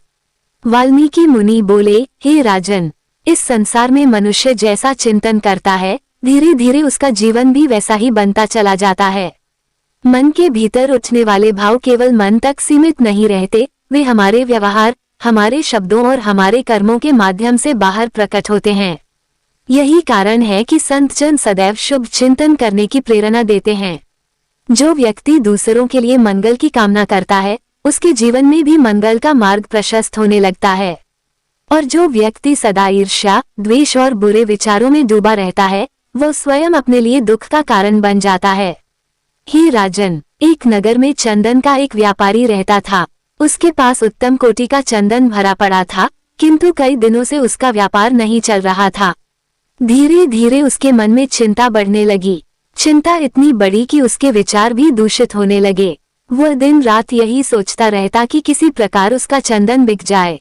वाल्मीकि मुनि बोले, हे राजन, इस संसार में मनुष्य जैसा चिंतन करता है, धीरे धीरे उसका जीवन भी वैसा ही बनता चला जाता है। मन के भीतर उठने वाले भाव केवल मन तक सीमित नहीं रहते, वे हमारे व्यवहार, हमारे शब्दों और हमारे कर्मों के माध्यम से बाहर प्रकट होते हैं। यही कारण है कि संत जन सदैव शुभ चिंतन करने की प्रेरणा देते हैं। जो व्यक्ति दूसरों के लिए मंगल की कामना करता है, उसके जीवन में भी मंगल का मार्ग प्रशस्त होने लगता है। और जो व्यक्ति सदा ईर्ष्या, द्वेष और बुरे विचारों में डूबा रहता है, वो स्वयं अपने लिए दुख का कारण बन जाता है। हे राजन, एक नगर में चंदन का एक व्यापारी रहता था। उसके पास उत्तम कोटि का चंदन भरा पड़ा था, किंतु कई दिनों से उसका व्यापार नहीं चल रहा था। धीरे धीरे उसके मन में चिंता बढ़ने लगी। चिंता इतनी बड़ी कि उसके विचार भी दूषित होने लगे। वह दिन रात यही सोचता रहता कि किसी प्रकार उसका चंदन बिक जाए।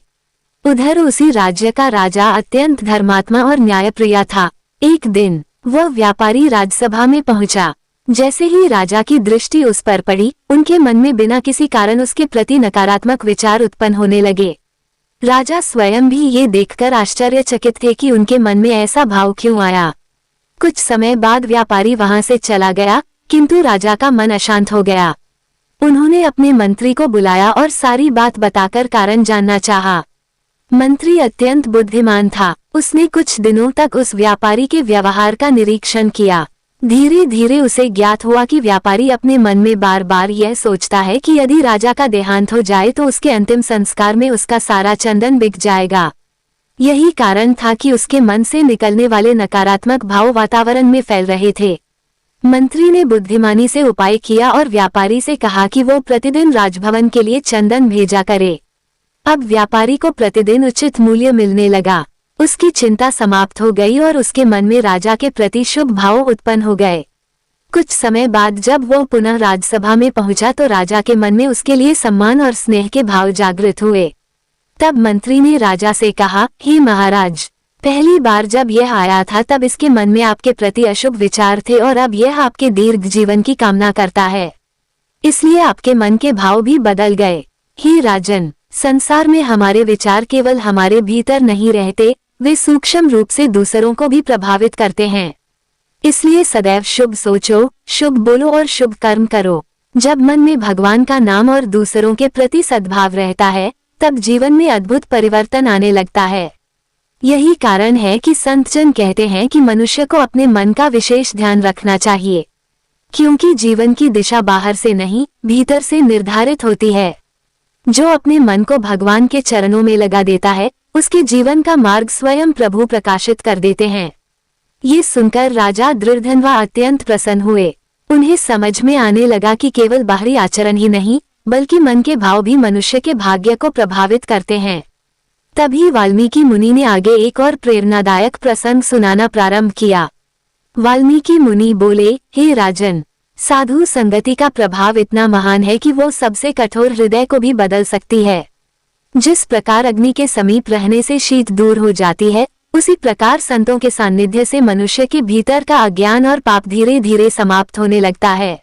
उधर उसी राज्य का राजा अत्यंत धर्मात्मा और न्यायप्रिय था। एक दिन वह व्यापारी राजसभा में पहुंचा। जैसे ही राजा की दृष्टि उस पर पड़ी, उनके मन में बिना किसी कारण उसके प्रति नकारात्मक विचार उत्पन्न होने लगे। राजा स्वयं भी ये देखकर आश्चर्यचकित थे कि उनके मन में ऐसा भाव क्यों आया। कुछ समय बाद व्यापारी वहां से चला गया, किंतु राजा का मन अशांत हो गया। उन्होंने अपने मंत्री को बुलाया और सारी बात बताकर कारण जानना चाहा। मंत्री अत्यंत बुद्धिमान था। उसने कुछ दिनों तक उस व्यापारी के व्यवहार का निरीक्षण किया। धीरे धीरे उसे ज्ञात हुआ कि व्यापारी अपने मन में बार बार यह सोचता है कि यदि राजा का देहांत हो जाए तो उसके अंतिम संस्कार में उसका सारा चंदन बिक जाएगा। यही कारण था कि उसके मन से निकलने वाले नकारात्मक भाव वातावरण में फैल रहे थे। मंत्री ने बुद्धिमानी से उपाय किया और व्यापारी से कहा कि वो प्रतिदिन राजभवन के लिए चंदन भेजा करे। अब व्यापारी को प्रतिदिन उचित मूल्य मिलने लगा। उसकी चिंता समाप्त हो गई और उसके मन में राजा के प्रति शुभ भाव उत्पन्न हो गए। कुछ समय बाद जब वो पुनः राजसभा में पहुंचा तो राजा के मन में उसके लिए सम्मान और स्नेह के भाव जागृत हुए। तब मंत्री ने राजा से कहा, हे महाराज, पहली बार जब यह आया था तब इसके मन में आपके प्रति अशुभ विचार थे और अब यह आपके दीर्घ जीवन की कामना करता है, इसलिए आपके मन के भाव भी बदल गए। हे राजन, संसार में हमारे विचार केवल हमारे भीतर नहीं रहते, वे सूक्ष्म रूप से दूसरों को भी प्रभावित करते हैं। इसलिए सदैव शुभ सोचो, शुभ बोलो और शुभ कर्म करो। जब मन में भगवान का नाम और दूसरों के प्रति सद्भाव रहता है, तब जीवन में अद्भुत परिवर्तन आने लगता है। यही कारण है कि संतजन कहते हैं कि मनुष्य को अपने मन का विशेष ध्यान रखना चाहिए, क्योंकि जीवन की दिशा बाहर से नहीं, भीतर से निर्धारित होती है। जो अपने मन को भगवान के चरणों में लगा देता है, उसके जीवन का मार्ग स्वयं प्रभु प्रकाशित कर देते हैं। ये सुनकर राजा दृढ़धनवा अत्यंत प्रसन्न हुए। उन्हें समझ में आने लगा कि केवल बाहरी आचरण ही नहीं, बल्कि मन के भाव भी मनुष्य के भाग्य को प्रभावित करते हैं। तभी वाल्मीकि मुनि ने आगे एक और प्रेरणादायक प्रसंग सुनाना प्रारंभ किया। वाल्मीकि मुनि बोले, हे राजन, साधु संगति का प्रभाव इतना महान है कि वो सबसे कठोर हृदय को भी बदल सकती है। जिस प्रकार अग्नि के समीप रहने से शीत दूर हो जाती है, उसी प्रकार संतों के सानिध्य से मनुष्य के भीतर का अज्ञान और पाप धीरे धीरे समाप्त होने लगता है।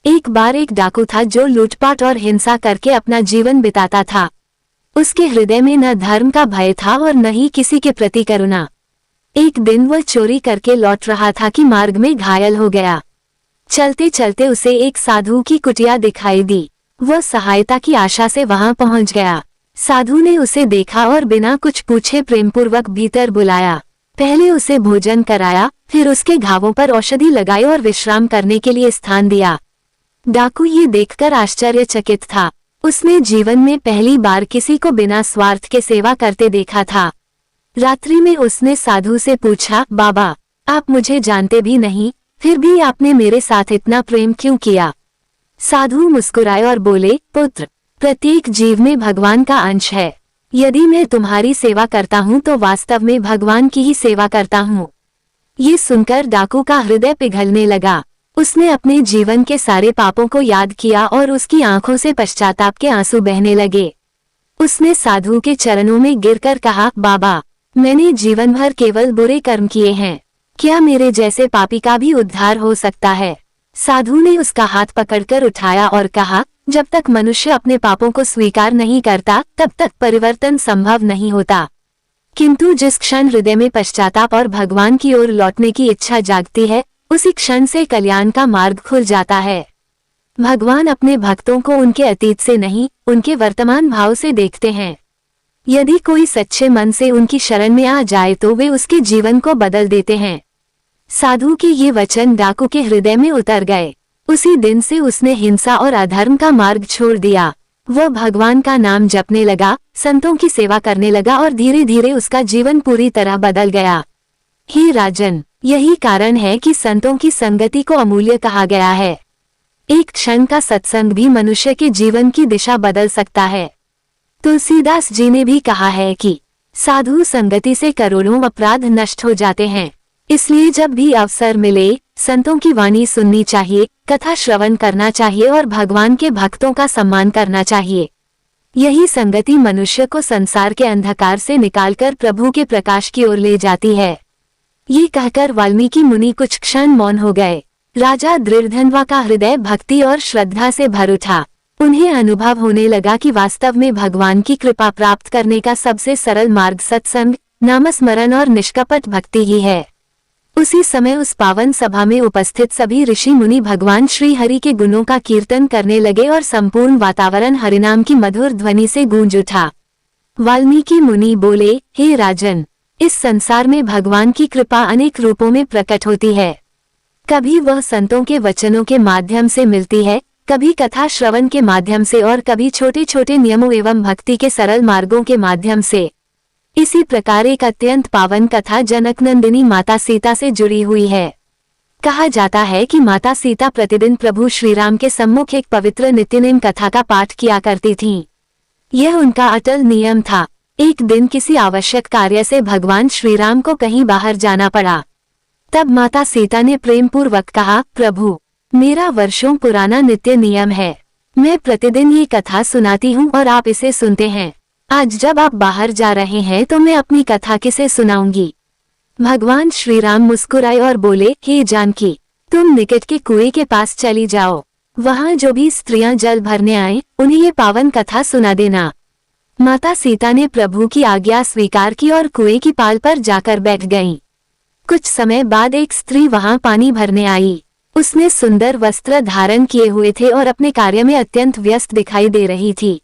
एक बार एक डाकू था जो लूटपाट और हिंसा करके अपना जीवन बिताता था। उसके हृदय में न धर्म का भय था और न ही किसी के प्रति करुणा। एक दिन वह चोरी करके लौट रहा था कि मार्ग में घायल हो गया। चलते चलते उसे एक साधु की कुटिया दिखाई दी। वह सहायता की आशा से वहां पहुंच गया। साधु ने उसे देखा और बिना कुछ पूछे प्रेमपूर्वक भीतर बुलाया। पहले उसे भोजन कराया, फिर उसके घावों पर औषधि लगाई और विश्राम करने के लिए स्थान दिया। डाकू ये देखकर आश्चर्यचकित था। उसने जीवन में पहली बार किसी को बिना स्वार्थ के सेवा करते देखा था। रात्रि में उसने साधु से पूछा, बाबा, आप मुझे जानते भी नहीं, फिर भी आपने मेरे साथ इतना प्रेम क्यों किया? साधु मुस्कुराए और बोले, पुत्र, प्रत्येक जीव में भगवान का अंश है। यदि मैं तुम्हारी सेवा करता हूँ तो वास्तव में भगवान की ही सेवा करता हूँ। ये सुनकर डाकू का हृदय पिघलने लगा। उसने अपने जीवन के सारे पापों को याद किया और उसकी आंखों से पश्चाताप के आंसू बहने लगे। उसने साधु के चरणों में गिरकर कहा, बाबा, मैंने जीवन भर केवल बुरे कर्म किए हैं। क्या मेरे जैसे पापी का भी उद्धार हो सकता है? साधु ने उसका हाथ पकड़कर उठाया और कहा, जब तक मनुष्य अपने पापों को स्वीकार नहीं करता तब तक परिवर्तन संभव नहीं होता। किंतु जिस क्षण हृदय में पश्चाताप और भगवान की ओर लौटने की इच्छा जागती है, उसी क्षण से कल्याण का मार्ग खुल जाता है। भगवान अपने भक्तों को उनके अतीत से नहीं, उनके वर्तमान भाव से देखते हैं। यदि कोई सच्चे मन से उनकी शरण में आ जाए तो वे उसके जीवन को बदल देते हैं। साधु के ये वचन डाकू के हृदय में उतर गए। उसी दिन से उसने हिंसा और अधर्म का मार्ग छोड़ दिया। वह भगवान का नाम जपने लगा, संतों की सेवा करने लगा और धीरे धीरे उसका जीवन पूरी तरह बदल गया। हे राजन, यही कारण है कि संतों की संगति को अमूल्य कहा गया है। एक क्षण का सत्संग भी मनुष्य के जीवन की दिशा बदल सकता है। तुलसीदास जी ने भी कहा है कि साधु संगति से करोड़ों अपराध नष्ट हो जाते हैं। इसलिए जब भी अवसर मिले, संतों की वाणी सुननी चाहिए, कथा श्रवण करना चाहिए और भगवान के भक्तों का सम्मान करना चाहिए। यही संगति मनुष्य को संसार के अंधकार से निकालकर प्रभु के प्रकाश की ओर ले जाती है। ये कहकर वाल्मीकि मुनि कुछ क्षण मौन हो गए। राजा दृढ़धन्वा का हृदय भक्ति और श्रद्धा से भर उठा। उन्हें अनुभव होने लगा कि वास्तव में भगवान की कृपा प्राप्त करने का सबसे सरल मार्ग सत्संग, नामस्मरण और निष्कपट भक्ति ही है। उसी समय उस पावन सभा में उपस्थित सभी ऋषि मुनि भगवान श्री हरि के गुणों का कीर्तन करने लगे और संपूर्ण वातावरण हरिनाम की मधुर ध्वनि से गूंज उठा। वाल्मीकि मुनि बोले, हे राजन, इस संसार में भगवान की कृपा अनेक रूपों में प्रकट होती है। कभी वह संतों के वचनों के माध्यम से मिलती है, कभी कथा श्रवण के माध्यम से और कभी छोटे छोटे नियमों एवं भक्ति के सरल मार्गों के माध्यम से। इसी प्रकार एक अत्यंत पावन कथा जनकनंदिनी माता सीता से जुड़ी हुई है। कहा जाता है कि माता सीता प्रतिदिन प्रभु श्रीराम के सम्मुख एक पवित्र नित्यनेम कथा का पाठ किया करती थीं। यह उनका अटल नियम था। एक दिन किसी आवश्यक कार्य से भगवान श्रीराम को कहीं बाहर जाना पड़ा। तब माता सीता ने प्रेम पूर्वक कहा, प्रभु, मेरा वर्षों पुराना नित्य नियम है। मैं प्रतिदिन ये कथा सुनाती हूँ और आप इसे सुनते हैं। आज जब आप बाहर जा रहे हैं तो मैं अपनी कथा किसे सुनाऊंगी? भगवान श्रीराम मुस्कुराए और बोले, हे जानकी, तुम निकट के कुएं के पास चली जाओ। वहां जो भी स्त्रियां जल भरने आए उन्हें ये पावन कथा सुना देना। माता सीता ने प्रभु की आज्ञा स्वीकार की और कुएं की पाल पर जाकर बैठ गईं। कुछ समय बाद एक स्त्री वहां पानी भरने आई। उसने सुंदर वस्त्र धारण किए हुए थे और अपने कार्य में अत्यंत व्यस्त दिखाई दे रही थी।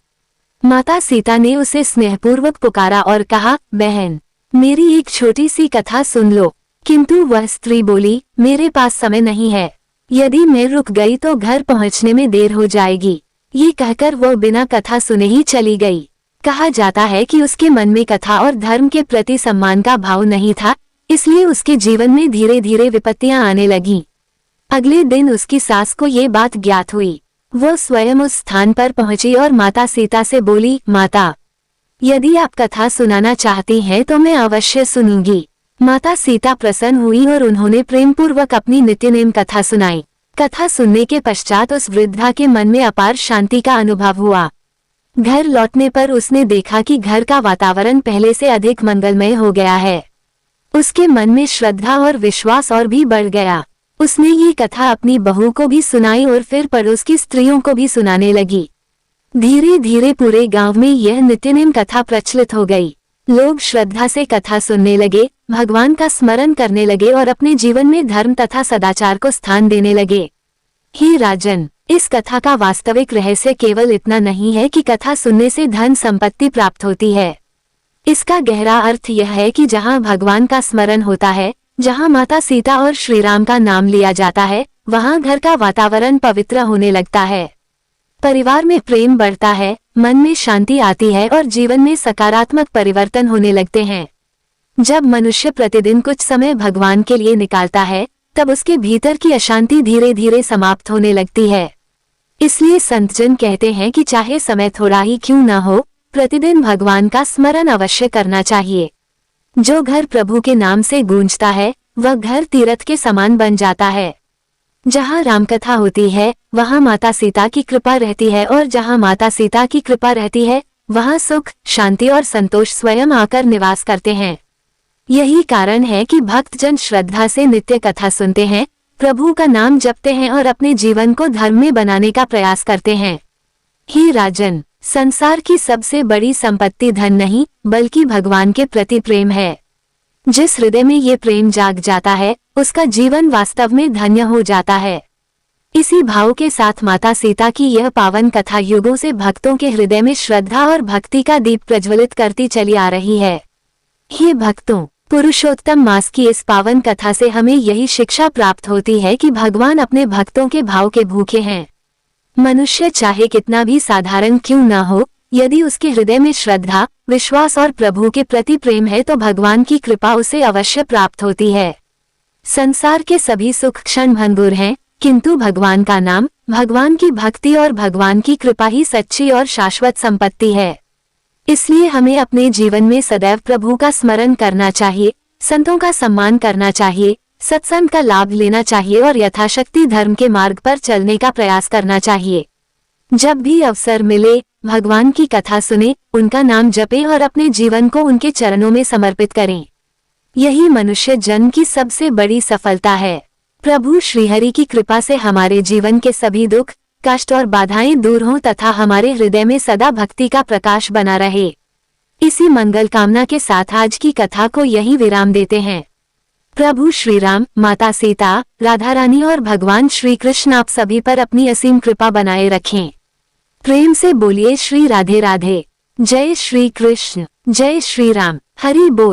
माता सीता ने उसे स्नेहपूर्वक पुकारा और कहा, बहन, मेरी एक छोटी सी कथा सुन लो। किंतु वह स्त्री बोली, मेरे पास समय नहीं है। यदि मैं रुक गई तो घर पहुंचने में देर हो जाएगी। ये कहकर वो बिना कथा सुने ही चली गई। कहा जाता है कि उसके मन में कथा और धर्म के प्रति सम्मान का भाव नहीं था, इसलिए उसके जीवन में धीरे धीरे विपत्तियां आने लगीं। अगले दिन उसकी सास को ये बात ज्ञात हुई। वो स्वयं उस स्थान पर पहुंची और माता सीता से बोली, माता, यदि आप कथा सुनाना चाहती हैं तो मैं अवश्य सुनूंगी। माता सीता प्रसन्न हुई और उन्होंने प्रेमपूर्वक अपनी नित्यनेम कथा सुनाई। कथा सुनने के पश्चात उस वृद्धा के मन में अपार शांति का अनुभव हुआ। घर लौटने पर उसने देखा कि घर का वातावरण पहले से अधिक मंगलमय हो गया है। उसके मन में श्रद्धा और विश्वास और भी बढ़ गया। उसने ये कथा अपनी बहू को भी सुनाई और फिर पड़ोस की स्त्रियों को भी सुनाने लगी। धीरे धीरे पूरे गांव में यह नित्यनेम कथा प्रचलित हो गई। लोग श्रद्धा से कथा सुनने लगे, भगवान का स्मरण करने लगे और अपने जीवन में धर्म तथा सदाचार को स्थान देने लगे। हे राजन, इस कथा का वास्तविक रहस्य केवल इतना नहीं है कि कथा सुनने से धन संपत्ति प्राप्त होती है। इसका गहरा अर्थ यह है कि जहाँ भगवान का स्मरण होता है, जहाँ माता सीता और श्री राम का नाम लिया जाता है, वहाँ घर का वातावरण पवित्र होने लगता है। परिवार में प्रेम बढ़ता है, मन में शांति आती है और जीवन में सकारात्मक परिवर्तन होने लगते हैं। जब मनुष्य प्रतिदिन कुछ समय भगवान के लिए निकालता है, तब उसके भीतर की अशांति धीरे धीरे समाप्त होने लगती है। इसलिए संतजन कहते हैं कि चाहे समय थोड़ा ही क्यों न हो, प्रतिदिन भगवान का स्मरण अवश्य करना चाहिए। जो घर प्रभु के नाम से गूंजता है, वह घर तीर्थ के समान बन जाता है। जहाँ रामकथा होती है, वहाँ माता सीता की कृपा रहती है और जहाँ माता सीता की कृपा रहती है, वहाँ सुख, शांति और संतोष स्वयं आकर निवास करते हैं। यही कारण है कि भक्तजन श्रद्धा से नित्य कथा सुनते हैं, प्रभु का नाम जपते हैं और अपने जीवन को धर्म में बनाने का प्रयास करते हैं। हे राजन, संसार की सबसे बड़ी संपत्ति धन नहीं, बल्कि भगवान के प्रति प्रेम है। जिस हृदय में ये प्रेम जाग जाता है, उसका जीवन वास्तव में धन्य हो जाता है। इसी भाव के साथ माता सीता की यह पावन कथा युगों से भक्तों के हृदय में श्रद्धा और भक्ति का दीप प्रज्वलित करती चली आ रही है। हे भक्तों, पुरुषोत्तम मास की इस पावन कथा से हमें यही शिक्षा प्राप्त होती है कि भगवान अपने भक्तों के भाव के भूखे हैं। मनुष्य चाहे कितना भी साधारण क्यों न हो, यदि उसके हृदय में श्रद्धा, विश्वास और प्रभु के प्रति प्रेम है तो भगवान की कृपा उसे अवश्य प्राप्त होती है। संसार के सभी सुख क्षण भंगुर हैं, किंतु भगवान का नाम, भगवान की भक्ति और भगवान की कृपा ही सच्ची और शाश्वत संपत्ति है। इसलिए हमें अपने जीवन में सदैव प्रभु का स्मरण करना चाहिए, संतों का सम्मान करना चाहिए, सत्संग का लाभ लेना चाहिए और यथाशक्ति धर्म के मार्ग पर चलने का प्रयास करना चाहिए। जब भी अवसर मिले, भगवान की कथा सुने, उनका नाम जपें और अपने जीवन को उनके चरणों में समर्पित करें। यही मनुष्य जन्म की सबसे बड़ी सफलता है। प्रभु श्रीहरि की कृपा से हमारे जीवन के सभी दुख, कष्ट और बाधाएं दूर हों तथा हमारे हृदय में सदा भक्ति का प्रकाश बना रहे। इसी मंगल कामना के साथ आज की कथा को यहीं विराम देते हैं। प्रभु श्री राम, माता सीता, राधा रानी और भगवान श्री कृष्ण आप सभी पर अपनी असीम कृपा बनाए रखें। प्रेम से बोलिए श्री राधे राधे। जय श्री कृष्ण, जय श्री राम, हरि बोल।